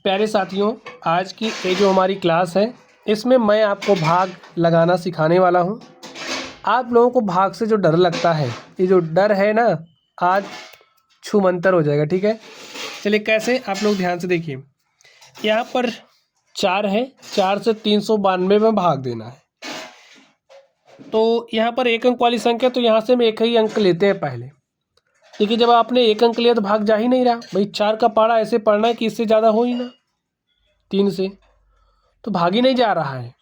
प्यारे साथियों, आज की ये जो हमारी क्लास है इसमें मैं आपको भाग लगाना सिखाने वाला हूँ। आप लोगों को भाग से जो डर लगता है, ये जो डर है ना, आज छूमंतर हो जाएगा। ठीक है, चलिए कैसे, आप लोग ध्यान से देखिए। यहाँ पर 4 है, 4 से 392 में भाग देना है। तो यहाँ पर 1 अंक वाली संख्या, तो यहाँ से हम 1 ही अंक लेते हैं पहले। देखिए जब आपने 1 अंक लिया तो भाग जा ही नहीं रहा भाई। 4 का पहाड़ा ऐसे पढ़ना है कि इससे ज़्यादा हो ही ना, 3 से तो भाग ही नहीं जा रहा है।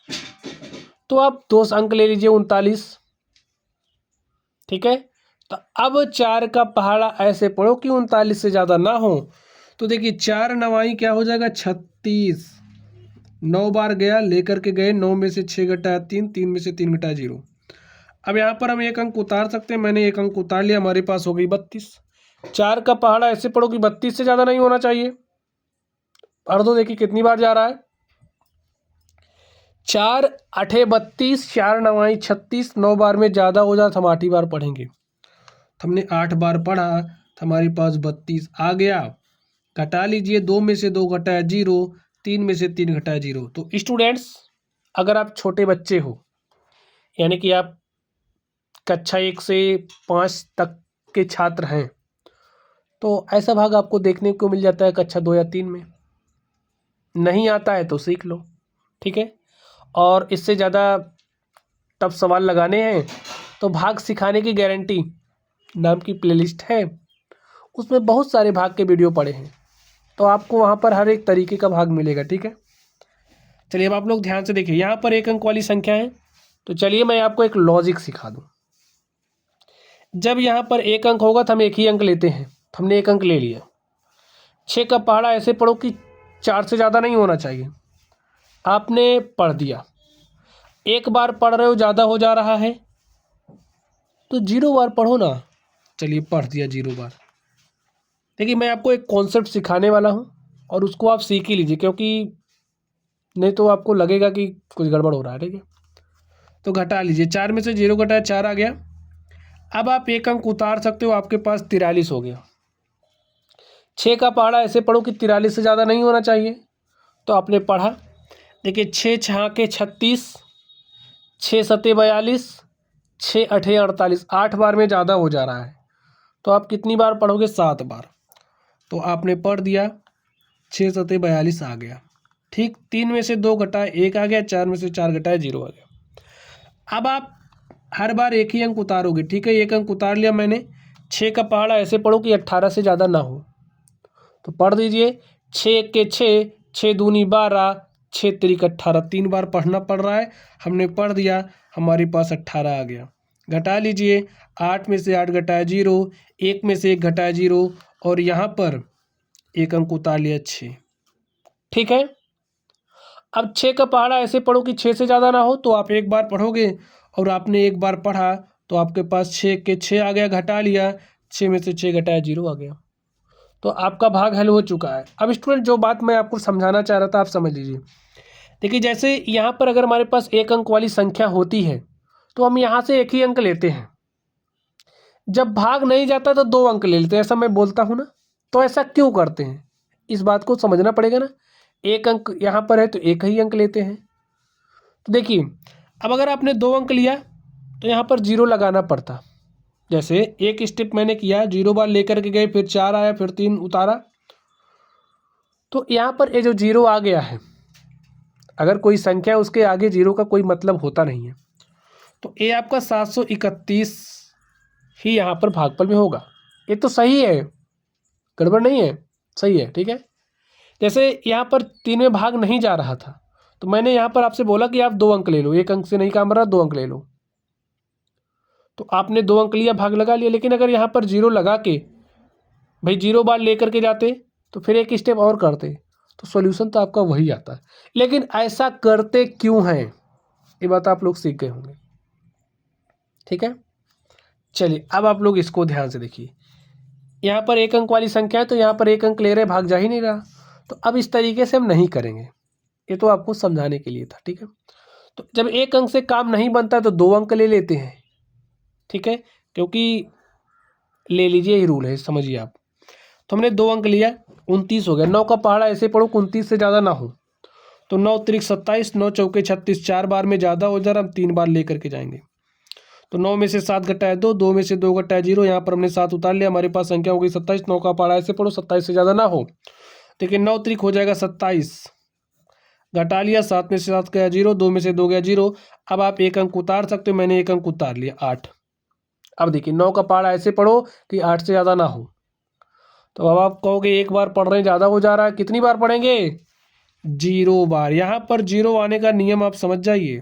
तो आप 2 अंक ले लीजिए, 39। ठीक है, तो अब 4 का पहाड़ा ऐसे पढ़ो कि 39 से ज़्यादा ना हो। तो देखिए 4 9 क्या हो जाएगा, 36। 9 बार गया, लेकर के गए, 9 में से 6 घटाया 3, 3 में से 3 घटाया 0। अब यहाँ पर हम 1 अंक उतार सकते हैं। मैंने 1 अंक उतार लिया, हमारे पास हो गई 32। 4 का पहाड़ा ऐसे पढ़ो कि 32 से ज़्यादा नहीं होना चाहिए। पढ़ दो, देखिए कितनी बार जा रहा है। 4 8 32, 4 9 36, 9 बार में ज़्यादा हो जाता, हम 8 ही बार पढ़ेंगे। तो हमने 8 बार पढ़ा तो हमारे पास 32 आ गया। घटा लीजिए, 2 में से 2 घटाया 0, 3 में से 3 घटाया 0। तो स्टूडेंट्स, अगर आप छोटे बच्चे हो, यानी कि आप कक्षा 1 से 5 तक के छात्र हैं, तो ऐसा भाग आपको देखने को मिल जाता है कक्षा 2 या 3 में। नहीं आता है तो सीख लो। ठीक है, और इससे ज़्यादा टफ सवाल लगाने हैं तो भाग सिखाने की गारंटी नाम की प्लेलिस्ट है, उसमें बहुत सारे भाग के वीडियो पड़े हैं, तो आपको वहाँ पर हर एक तरीके का भाग मिलेगा। ठीक है, चलिए अब आप लोग ध्यान से देखिए। यहाँ पर 1 अंक वाली संख्या है, तो चलिए मैं आपको एक लॉजिक सिखा दूँ। जब यहाँ पर 1 अंक होगा तो हम 1 ही अंक लेते हैं। तो हमने 1 अंक ले लिया। 6 का पहाड़ा ऐसे पढ़ो कि 4 से ज़्यादा नहीं होना चाहिए। आपने पढ़ दिया, 1 बार पढ़ रहे हो, ज़्यादा हो जा रहा है तो 0 बार पढ़ो ना। चलिए पढ़ दिया 0 बार। देखिए मैं आपको एक कॉन्सेप्ट सिखाने वाला हूँ और उसको आप सीख ही लीजिए, क्योंकि नहीं तो आपको लगेगा कि कुछ गड़बड़ हो रहा है। ठीक है, तो घटा लीजिए, 4 में से 0 घटाया 4 आ गया। अब आप 1 अंक उतार सकते हो, आपके पास 43 हो गया। 6 का पहाड़ा ऐसे पढ़ो कि 43 से ज़्यादा नहीं होना चाहिए। तो आपने पढ़ा, देखिए 6 6 के 36, 6 7 42, 6 8 48, 8 बार में ज़्यादा हो जा रहा है। तो आप कितनी बार पढ़ोगे, 7 बार। तो आपने पढ़ दिया, 6 7 42 आ गया। ठीक, 3 में से 2 घटाए 1 आ गया, 4 में से 4 घटाए 0 आ गया। अब आप हर बार 1 ही अंक उतारोगे। ठीक है, 1 अंक उतार लिया मैंने। 6 का पहाड़ा ऐसे पढ़ो कि 18 से ज़्यादा ना हो। तो पढ़ दीजिए, 6 के 6, 6 दूनी 12, 6 तिरिक 18, 3 बार पढ़ना पड़ रहा है। हमने पढ़ दिया, हमारे पास 18 आ गया। घटा लीजिए, 8 में से 8 घटाया 0, 1 में से 1 घटाया 0, और यहाँ पर 1 अंक उतार लिया 6। ठीक है, अब 6 का पहाड़ा ऐसे पढ़ो कि 6 से ज़्यादा ना हो। तो आप 1 बार पढ़ोगे, और आपने 1 बार पढ़ा तो आपके पास 6 के 6 आ गया। घटा लिया, 6 में से 6 घटाया 0 आ गया। तो आपका भाग हल हो चुका है। अब स्टूडेंट, जो बात मैं आपको समझाना चाह रहा था आप समझ लीजिए। देखिए जैसे यहाँ पर अगर हमारे पास 1 अंक वाली संख्या होती है तो हम यहाँ से 1 ही अंक लेते हैं। जब भाग नहीं जाता तो 2 अंक ले लेते हैं, ऐसा मैं बोलता हूँ ना। तो ऐसा क्यों करते हैं, इस बात को समझना पड़ेगा ना। 1 अंक यहाँ पर है तो 1 ही अंक लेते हैं। तो देखिए, अब अगर आपने 2 अंक लिया तो यहाँ पर 0 लगाना पड़ता। जैसे एक स्टेप मैंने किया, 0 बार लेकर के गए, फिर 4 आया, फिर 3 उतारा। तो यहाँ पर ये जो 0 आ गया है, अगर कोई संख्या उसके आगे 0 का कोई मतलब होता नहीं है, तो ये आपका 731 ही यहाँ पर भागफल में होगा। ये तो सही है, गड़बड़ नहीं है, सही है। ठीक है, जैसे यहाँ पर 3 में भाग नहीं जा रहा था, तो मैंने यहाँ पर आपसे बोला कि आप 2 अंक ले लो। 1 अंक से नहीं काम रहा, 2 अंक ले लो। तो आपने 2 अंक लिया, भाग लगा लिया। लेकिन अगर यहाँ पर 0 लगा के भाई 0 बार लेकर के जाते तो फिर एक स्टेप और करते, तो सॉल्यूशन तो आपका वही आता है। लेकिन ऐसा करते क्यों हैं, ये बात आप लोग सीख गए होंगे। ठीक है, चलिए अब आप लोग इसको ध्यान से देखिए। यहाँ पर 1 अंक वाली संख्या है, तो यहाँ पर 1 अंक ले रहे, भाग जा ही नहीं रहा। तो अब इस तरीके से हम नहीं करेंगे, ये तो आपको समझाने के लिए था। ठीक है, तो जब 1 अंक से काम नहीं बनता तो 2 अंक ले लेते हैं। ठीक है, क्योंकि ले लीजिए ही रूल है, समझिए आप। तो हमने 2 अंक लिया, 29 हो गया। 9 का पहाड़ा ऐसे पढ़ो कि 29 से ज़्यादा ना हो। तो 9 त्रिक 27, 9 चौके 36, 4 बार में ज़्यादा हो जा रहा, हम 3 बार ले करके जाएंगे। तो 9 में से 7 घटाए 2, 2 में से 2 घटाए 0, यहाँ पर हमने 7 उतार लिया, हमारे पास संख्या हो गई 27। 9 का पहाड़ा ऐसे पढ़ो 27 से ज़्यादा ना हो। देखिए 9 त्रिक हो जाएगा 27, घटा लिया, 7 में से 7 गया 0, 2 में से 2 गया 0। अब आप एक अंक उतार सकते हो, मैंने एक अंक उतार लिया 8। अब देखिए 9 का पहाड़ा ऐसे पढ़ो कि 8 से ज़्यादा ना हो। तो अब आप कहोगे एक बार पढ़ रहे हैं ज़्यादा हो जा रहा है, कितनी बार पढ़ेंगे? 0 बार। यहाँ पर 0 आने का नियम आप समझ जाइए,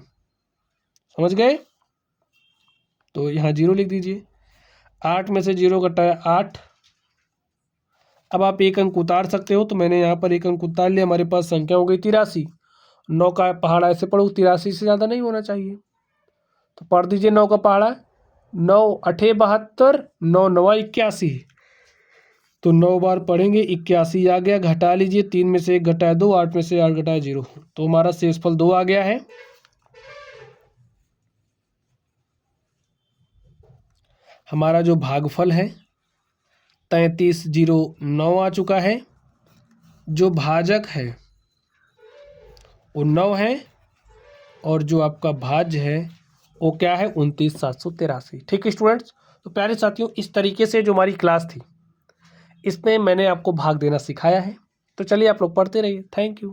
समझ गए? तो यहाँ 0 लिख दीजिए। 8 में से 0 घटाया 8। अब आप एक अंक उतार सकते हो, तो मैंने यहाँ पर एक अंक उतार लिया, हमारे पास संख्या हो गई 83। 9 का पहाड़ा ऐसे पढ़ो 83 से ज़्यादा नहीं होना चाहिए। तो पढ़ दीजिए 9 का पहाड़ा, 9 8 72, 9 9 81। तो 9 बार पढ़ेंगे, 81 आ गया। घटा लीजिए, 3 में से 1 घटाया 2, 8 में से 8 घटाया 0। तो हमारा शेषफल 2 आ गया है। हमारा जो भागफल है 3309 आ चुका है। जो भाजक है वो 9 है, और जो आपका भाज्य है वो क्या है? 29,783। ठीक है स्टूडेंट्स, तो प्यारे साथियों, इस तरीके से जो हमारी क्लास थी इसमें मैंने आपको भाग देना सिखाया है। तो चलिए आप लोग पढ़ते रहिए। Thank you.